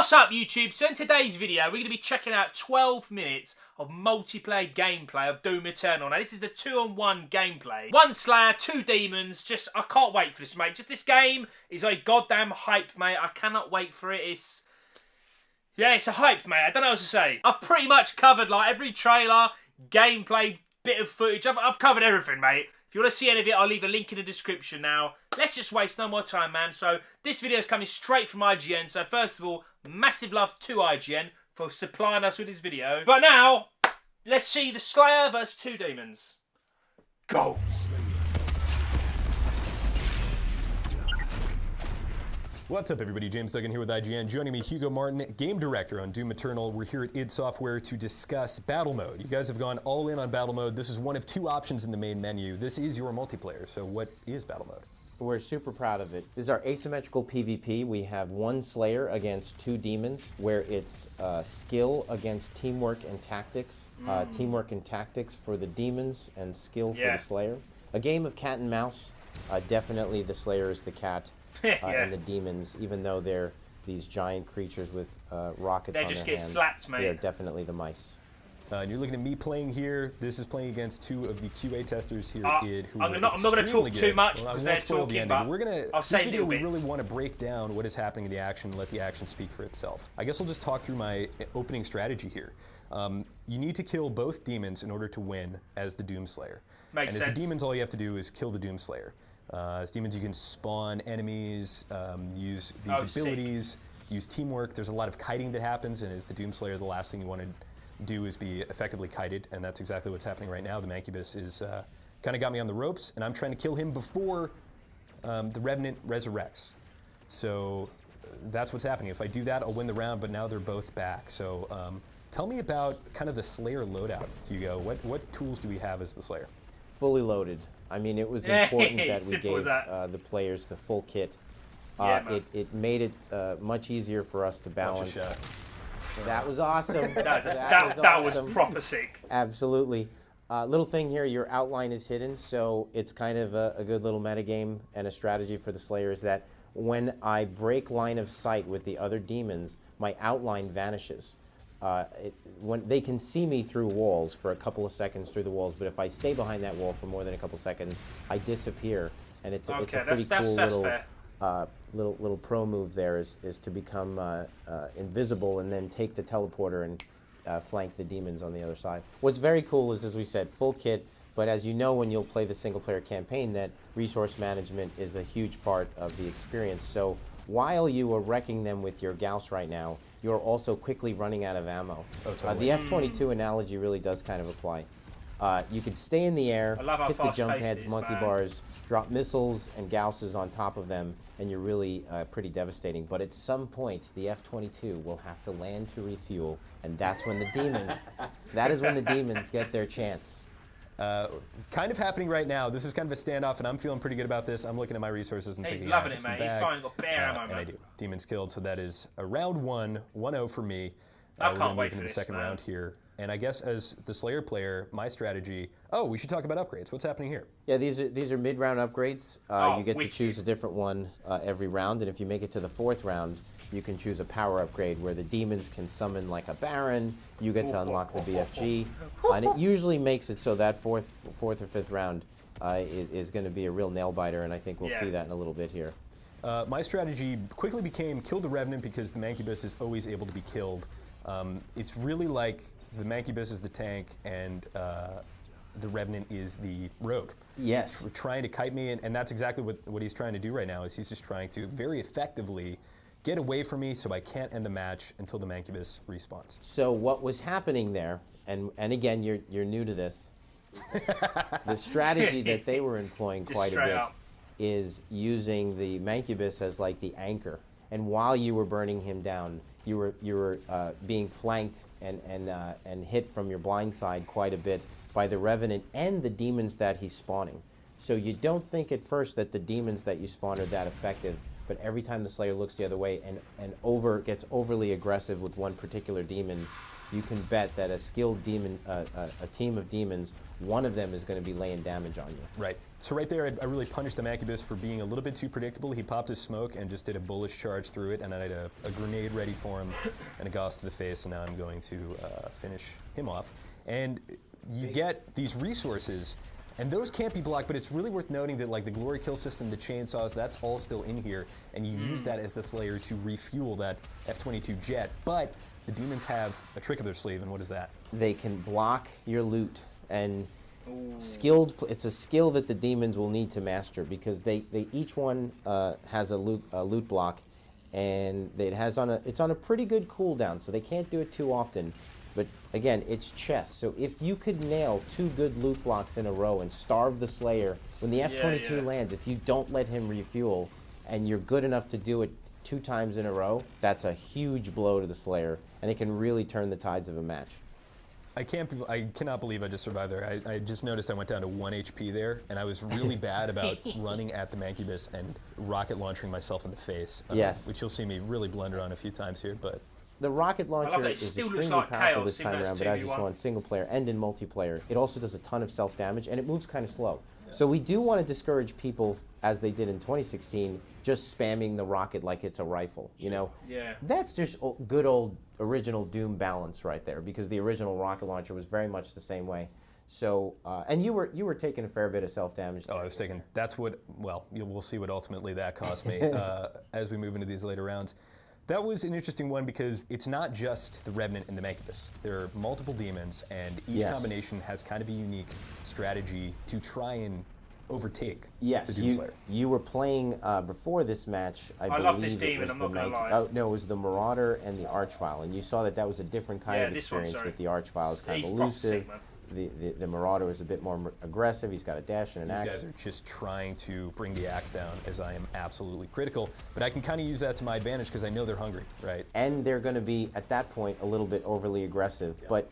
What's up, YouTube? So in today's video, we're going to be checking out 12 minutes of multiplayer gameplay of Doom Eternal. Now, this is the 2-on-1 gameplay. 1 Slayer, 2 Demons. Just, I can't wait for this, mate. Just this game is a goddamn hype, mate. I cannot wait for it. Yeah, it's a hype, mate. I don't know what to say. I've pretty much covered, like, every trailer, gameplay, bit of footage. I've covered everything, mate. If you want to see any of it, I'll leave a link in the description now. Let's just waste no more time, man. So, this video is coming straight from IGN. So, first of all, massive love to IGN for supplying us with this video. But now, let's see the Slayer vs 2 Demons. Go! What's up, everybody? James Duggan here with IGN. Joining me, Hugo Martin, game director on Doom Eternal. We're here at id Software to discuss Battle Mode. You guys have gone all in on Battle Mode. This is one of 2 options in the main menu. This is your multiplayer. So what is Battle Mode? We're super proud of it. This is our asymmetrical PvP. We have 1 Slayer against 2 Demons, where it's skill against teamwork and tactics. Teamwork and tactics for the Demons and skill for the Slayer. A game of cat and mouse. Definitely the Slayer is the cat. And the Demons, even though they're these giant creatures with rockets on their hands, they just get slapped, mate. They're definitely the mice. And you're looking at me playing here. This is playing against 2 of the QA testers here at id. I'm not going to talk too much because they're talking, but we're gonna. I'll say this video, we bits. really want to break down what is happening in the action and let the action speak for itself. I guess I'll just talk through my opening strategy here. You need to kill both Demons in order to win as the Doomslayer. Makes sense. As the Demons, all you have to do is kill the Doomslayer. As Demons, you can spawn enemies, use these abilities, use teamwork. There's a lot of kiting that happens, and as the Doomslayer, the last thing you want to do is be effectively kited, and that's exactly what's happening right now. The Mancubus is kind of got me on the ropes, and I'm trying to kill him before the Revenant resurrects. So that's what's happening. If I do that, I'll win the round, but now they're both back. So tell me about kind of the Slayer loadout, Hugo. What tools do we have as the Slayer? Fully loaded. I mean, it was important that we gave the players the full kit. It made it much easier for us to balance. That was awesome. that was proper sick. Absolutely. Little thing here, your outline is hidden, so it's kind of a good little metagame and a strategy for the Slayer is that when I break line of sight with the other Demons, my outline vanishes. When they can see me through walls for a couple of seconds through the walls, but if I stay behind that wall for more than a couple seconds, I disappear, and it's a pretty cool little pro move there is to become invisible and then take the teleporter and flank the Demons on the other side. What's very cool is, as we said, full kit, but as you know when you'll play the single-player campaign, that resource management is a huge part of the experience. So while you are wrecking them with your Gauss right now, you're also quickly running out of ammo. The F-22 analogy really does kind of apply. You could stay in the air, hit the jump heads, monkey bars, drop missiles and Gausses on top of them, and you're really pretty devastating. But at some point, the F-22 will have to land to refuel, and that's when the Demons, that is when the Demons get their chance. It's kind of happening right now. This is kind of a standoff, and I'm feeling pretty good about this. I'm looking at my resources and thinking, he's loving it, mate. He's finally got bare ammo, and I do. Demons killed, so that is a round 1, 1-0 for me. I can't wait for the this, second round here. And I guess as the Slayer player, my strategy. Oh, we should talk about upgrades. What's happening here? Yeah, these are mid-round upgrades. You get to choose a different one every round, and if you make it to the 4th round, you can choose a power upgrade where the Demons can summon like a Baron. You get to unlock the BFG, and it usually makes it so that 4th or 5th round is going to be a real nail biter, and I think we'll see that in a little bit here. My strategy quickly became kill the Revenant because the Mancubus is always able to be killed. It's really like the Mancubus is the tank and the Revenant is the rogue. Yes. We're trying to kite me, and that's exactly what he's trying to do right now. Is he's just trying to very effectively get away from me so I can't end the match until the Mancubus respawns. So what was happening there, and again, you're new to this, the strategy that they were employing quite a bit is using the Mancubus as like the anchor. And while you were burning him down, you were being flanked and hit from your blind side quite a bit by the Revenant and the Demons that he's spawning. So you don't think at first that the Demons that you spawn are that effective, but every time the Slayer looks the other way and gets overly aggressive with one particular Demon, you can bet that a skilled demon, a team of demons, one of them is going to be laying damage on you. Right. So right there, I really punished the Mancubus for being a little bit too predictable. He popped his smoke and just did a bullish charge through it, and I had a grenade ready for him and a Gauss to the face, and now I'm going to finish him off. And you get these resources, and those can't be blocked, but it's really worth noting that like the glory kill system, the chainsaws, that's all still in here, and you use that as the Slayer to refuel that F-22 jet. But the demons have a trick up their sleeve, and what is that? They can block your loot, and it's a skill that the demons will need to master, because they each one has a loot block, and it's on a pretty good cooldown, so they can't do it too often. But again, it's chess. So if you could nail 2 good loot blocks in a row and starve the Slayer, when the F-22 lands, if you don't let him refuel, and you're good enough to do it 2 times in a row, that's a huge blow to the Slayer, and it can really turn the tides of a match. I cannot believe I just survived there. I just noticed I went down to 1 HP there, and I was really bad about running at the Mancubus and rocket launching myself in the face. Yes. Which you'll see me really blunder on a few times here, but... The rocket launcher is extremely powerful this time around, but as you saw in single player and in multiplayer, it also does a ton of self-damage, and it moves kind of slow. Yeah. So we do want to discourage people, as they did in 2016, just spamming the rocket like it's a rifle, you know? Yeah. That's just good old original Doom balance right there, because the original rocket launcher was very much the same way. So, and you were taking a fair bit of self-damage. Oh, I was taking, that's what, well, we'll see what ultimately that cost me as we move into these later rounds. That was an interesting one because it's not just the Revenant and the Mancubus. There are multiple demons, and each combination has kind of a unique strategy to try and overtake the Doomslayer. You were playing before this match, I believe love this demon, I'm not going to lie. Oh, no, it was the Marauder and the Archvile, and you saw that was a different kind of experience with the Archvile. It's kind of elusive. The Marauder is a bit more aggressive. He's got a dash and an axe. These guys are just trying to bring the axe down, as I am absolutely critical. But I can kind of use that to my advantage because I know they're hungry, right? And they're going to be, at that point, a little bit overly aggressive. Yeah. But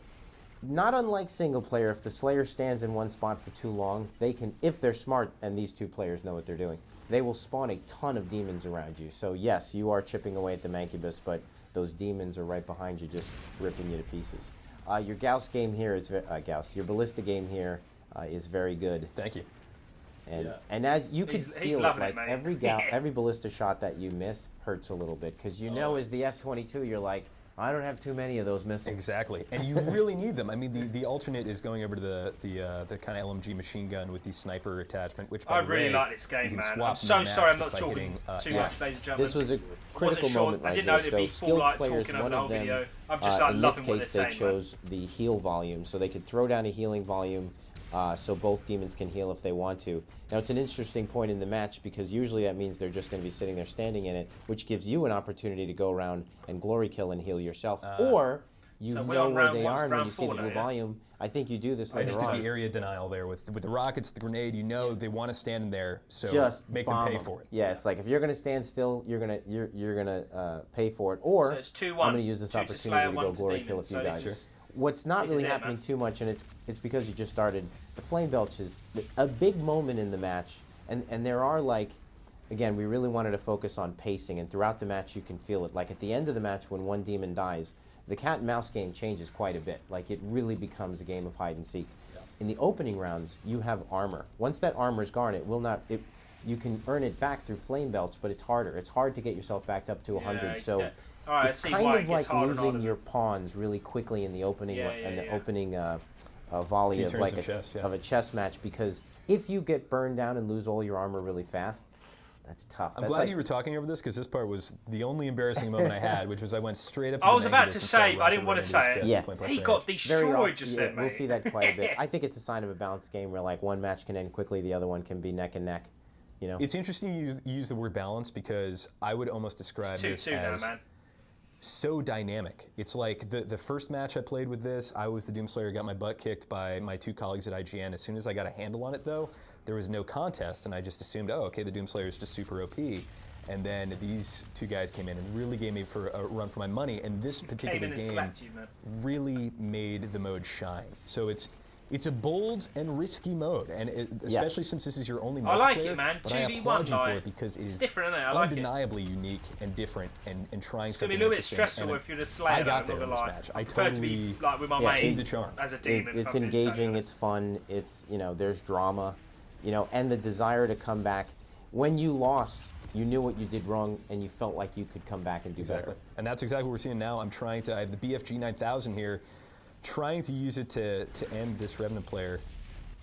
not unlike single player, if the Slayer stands in one spot for too long, they can, if they're smart, and these 2 players know what they're doing, they will spawn a ton of demons around you. So yes, you are chipping away at the Mancubus, but those demons are right behind you, just ripping you to pieces. Your Gauss game here is your Ballista game here is very good. Thank you. And as you could feel it, like every Ballista shot that you miss hurts a little bit, because you know as the F-22 you're like, I don't have too many of those missiles. Exactly, and you really need them. I mean, the alternate is going over to the kind of LMG machine gun with the sniper attachment, which by I the really way, like this game, you can man. swap I'm so sorry I'm not by talking hitting, too much, ladies and gentlemen. This was a critical moment right here. So skilled players, one of them, I'm just in this case, they saying, chose the heal volume, so they could throw down a healing volume. So both demons can heal if they want to. Now it's an interesting point in the match, because usually that means they're just going to be sitting there standing in it, which gives you an opportunity to go around and glory kill and heal yourself, or you know where they are, and when you see the blue volume, I think you do this later on. I just did the area denial there with the rockets, the grenade. You know they want to stand in there, so just make them pay for it. Yeah, it's like if you're going to stand still, you're gonna pay for it, or so it's 2-1, I'm going to use this opportunity to go glory kill a few guys. What's not really happening too much, and it's because you just started, the Flame Belch is a big moment in the match, and there are, like, again, we really wanted to focus on pacing, and throughout the match you can feel it. Like at the end of the match when one demon dies, the cat and mouse game changes quite a bit. Like it really becomes a game of hide and seek. Yeah. In the opening rounds, you have armor. Once that armor is gone, you can earn it back through Flame Belch, but it's harder. It's hard to get yourself backed up to 100. So it's kind of like losing your pawns really quickly in the opening volley of like a chess match, because if you get burned down and lose all your armor really fast, that's tough. I'm glad you were talking over this, because this part was the only embarrassing moment I had, which was I went straight up to I was about to say, but I didn't want to say it. Yeah. He got destroyed just then, mate. We'll see that quite a bit. I think it's a sign of a balanced game where like one match can end quickly, the other one can be neck and neck. You know? It's interesting you use the word balance, because I would almost describe this as so dynamic. It's like the first match I played with this, I was the Doomslayer, got my butt kicked by my 2 colleagues at IGN. As soon as I got a handle on it, though, there was no contest, and I just assumed, oh, okay, the Doomslayer is just super OP. And then these 2 guys came in and really gave me a run for my money, and this particular game really made the mode shine. So it's it's a bold and risky mode, and especially since this is your only multiplayer. I like it, man. But I 2v1, applaud you for like, it because it is different, isn't it? I like undeniably unique and different, and trying it's gonna something be a little bit interesting. stressful And if you're the Slayer. I got though, there in not this gonna lie. match. I prefer totally to be like with my see mate the charm. as a demon. It's engaging, it's fun, it's, you know, there's drama, you know, and the desire to come back. When you lost, you knew what you did wrong, and you felt like you could come back and do better. And that's exactly what we're seeing now. I have the BFG 9000 here, trying to use it to end this Revenant player,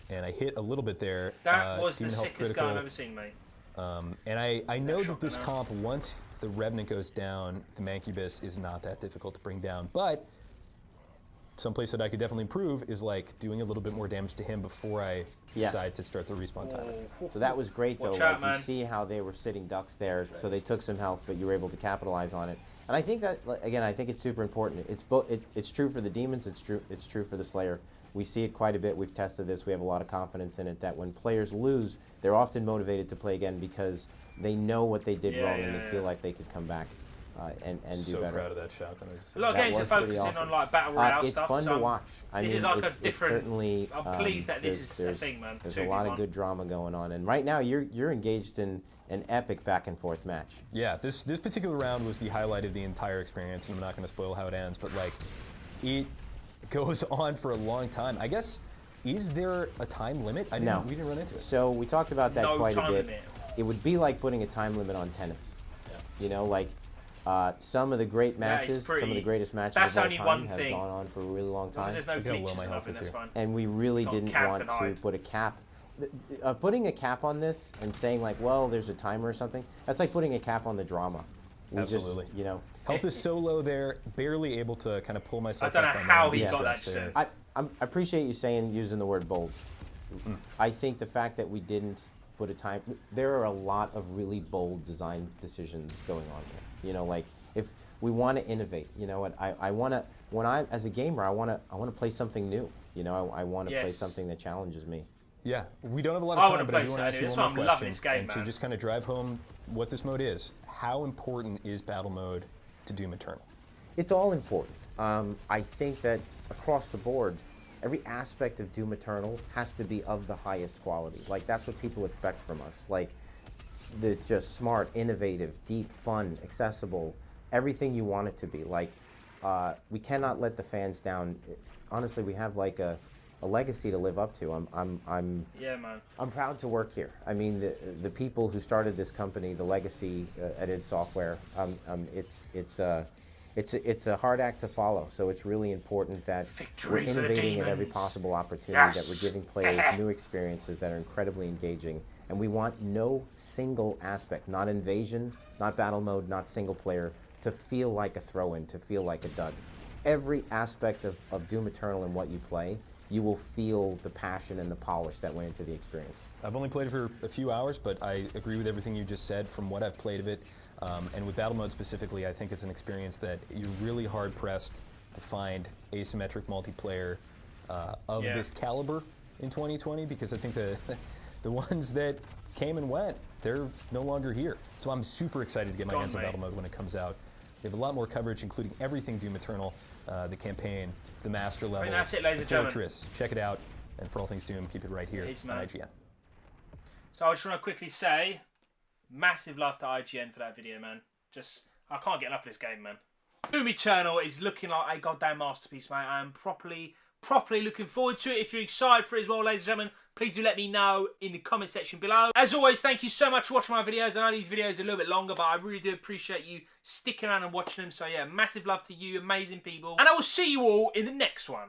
and I hit a little bit there. That was the Demon Health sickest critical. guy I've ever seen, mate. And I know that this comp, once the Revenant goes down, the Mancubus is not that difficult to bring down. But someplace that I could definitely improve is like doing a little bit more damage to him before I decide to start the respawn timer. So that was great, though. Watch out, like, man. you see how they were sitting ducks there, so they took some health, but you were able to capitalize on it. And I think that, again, I think it's super important. It's true for the demons. It's true for the Slayer. We see it quite a bit. We've tested this. We have a lot of confidence in it that when players lose, they're often motivated to play again because they know what they did wrong and they feel like they could come back and do better. So proud of that shot. A lot of games are focusing on like battle royale it's stuff. fun so to watch. I this mean, is like it's a different. certainly, I'm pleased that this is a thing, man. There's a lot of good drama going on, and right now you're engaged in an epic back and forth match. Yeah, this particular round was the highlight of the entire experience, and I'm not going to spoil how it ends, but like, it goes on for a long time. I guess, is there a time limit? We didn't run into it. So we talked about that quite a bit. Limit. It would be like putting a time limit on tennis. You know, like some of the great matches, some of the greatest matches of all time have gone on for a really long time. There's no glitches or nothing, that's fine. And we really didn't want to put a cap. Putting a cap on this and saying like, well, there's a timer or something, that's like putting a cap on the drama. Absolutely. Just, you know. Health is so low there, barely able to kind of pull myself up. I up. don't know how he got that shit. I appreciate you using the word bold. I think the fact that we didn't put a time, there are a lot of really bold design decisions going on here. You know, like if we want to innovate, you know what, I want to, as a gamer, I want to play something new. You know, I want to play something that challenges me. Yeah, we don't have a lot of time, but I do want to ask you one more question. This game, to just kind of drive home what this mode is. How important is battle mode to Doom Eternal? It's all important. I think that across the board, every aspect of Doom Eternal has to be of the highest quality. Like, that's what people expect from us. Like, the just smart, innovative, deep, fun, accessible, everything you want it to be. Like, we cannot let the fans down. Honestly, we have like a legacy to live up to. I'm proud to work here. I mean, the people who started this company, the legacy at id Software, it's a hard act to follow. So it's really important that we're innovating at every possible opportunity, that we're giving players new experiences that are incredibly engaging. And we want no single aspect, not invasion, not battle mode, not single player, to feel like a throw-in, to feel like a dud. Every aspect of Doom Eternal and what you play, you will feel the passion and the polish that went into the experience. I've only played it for a few hours, but I agree with everything you just said from what I've played of it. And with battle mode specifically, I think it's an experience that you're really hard-pressed to find asymmetric multiplayer of this caliber in 2020, because I think the ones that came and went, they're no longer here. So I'm super excited to get my hands on battle mode when it comes out. We have a lot more coverage, including everything Doom Eternal, the campaign, the master levels, that's it, ladies the and gentlemen. fortress. Check it out. And for all things Doom, keep it right here on IGN. So I just want to quickly say, massive love to IGN for that video, man. I can't get enough of this game, man. Doom Eternal is looking like a goddamn masterpiece, mate. I am properly looking forward to it. If you're excited for it as well, ladies and gentlemen, please do let me know in the comment section below. As always, thank you so much for watching my videos. I know these videos are a little bit longer, but I really do appreciate you sticking around and watching them. So yeah, massive love to you, amazing people. And I will see you all in the next one.